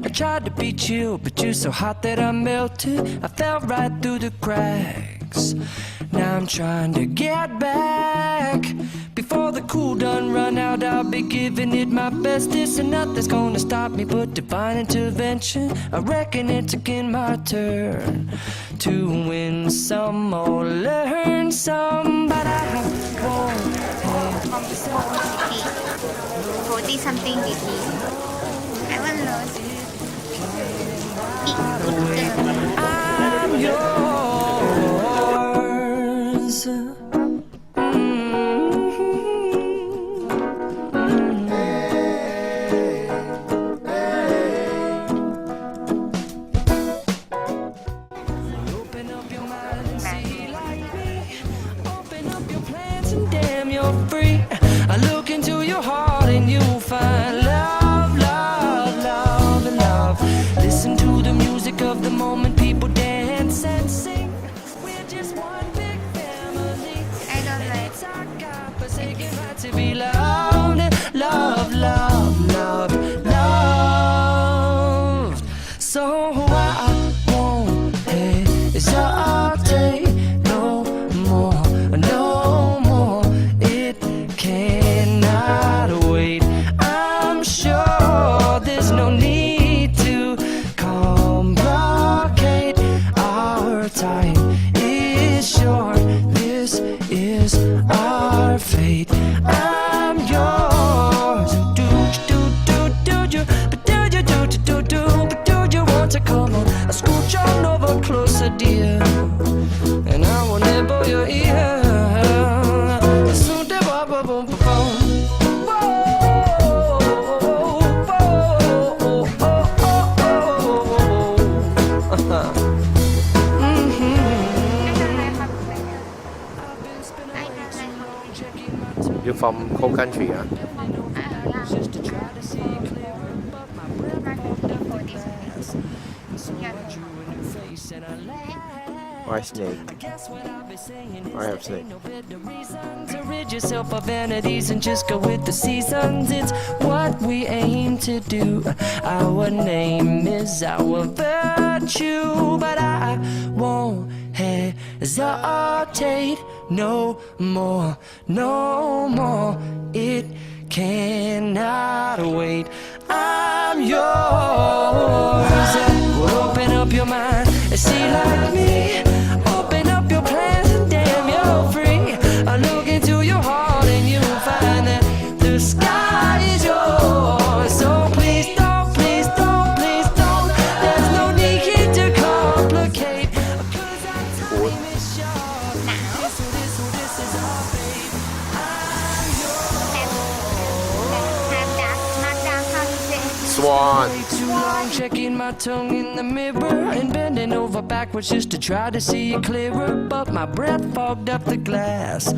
I tried to be chill, but you're so hot that I melted. I fell right through the cracks. Now I'm trying to get back. Before the cool done run out, I'll be giving it my bestest, and nothing's gonna stop me but divine intervention. I reckon it's again my turn to win some or learn some, but I won't have 40 something degree. I will lose. I'm yours. Open up your mind and see like me. Open up your plans and damn, you're free. I look into your heart and you'll find love, love, love, and love. Listen to the music of the moment, people dance and sing. We're just one big family. I don't like. It's our God-forsaken right to be loved, love, love, love, loved. So I won't hesitate no more, no more. It cannot wait. I'm sure there's no need to complicate. Our time is short. This is our fate. I'm yours. Do you, but do you, but do you want to come on? I scooch on over closer, dear, and I will nibble your ear. You from cold country, huh? Why snake? I have snake. To rid yourself of vanities and just go with the seasons. It's what we aim to do. Our name is our virtue, but I won't hesitate no more, no more. It cannot wait. I'm yours. Open up your mind and see like me. Open up your plans and damn, you're free. I look into your heart and you'll find that the sky is yours. So please don't, please don't, please don't. There's no need to complicate, 'cause our time is short. This is our fate. I'm yours. Swan. Way too long checking my tongue in the mirror and bending over backwards just to try to see it clearer, but my breath fogged up the glass,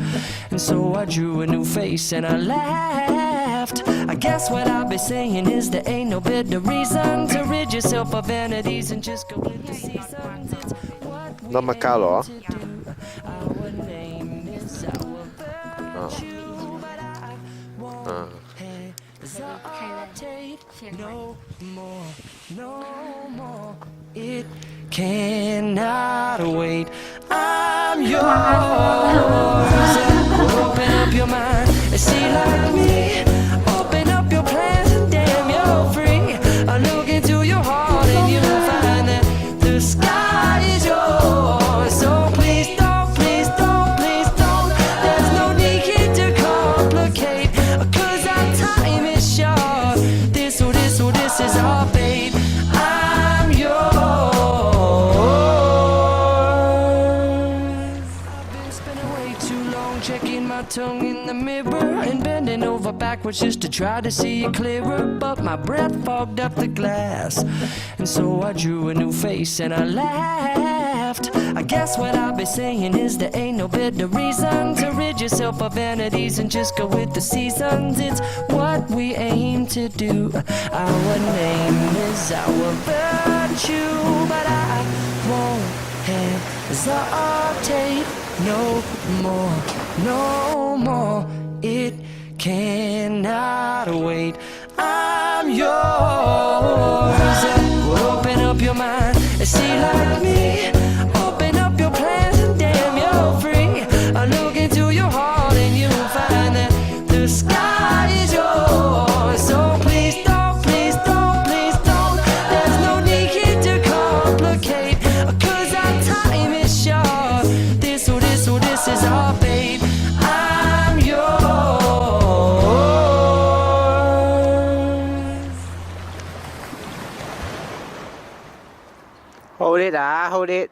and so I drew a new face and I laughed. I guess what I'll be saying is there ain't no better reason to rid yourself of vanities and just go with the seasons. It's what we Not Macau, aim to do. Our name is our virtue, but I won't hesitate no more, no more. It cannot wait. I'm yours. Open up your mind and see like me. Open up your plans and damn, you're free. I look into your heart and you'll find that the sky is yours. So please don't, please don't, please don't. There's no need to complicate, 'cause our time is short. This is our fate. I'm yours. I've been spending way too long checking my tongue in the mirror and bending over backwards just to try to see it clearer, but my breath fogged up the glass, and so I drew a new face and I laughed. I guess what I'll be saying is there ain't no better reason to rid yourself of vanities and just go with the seasons. It's what we aim to do. Our name is our virtue, but I won't hesitate no more, no more. It cannot wait. I'm yours. See like me, open up your plans and damn you're free. I look into your heart and you'll find that the sky is yours. So please don't, please don't, please don't. There's no need here to complicate, 'cause our time is short. This is our fate. I'm yours. Hold it, hold it.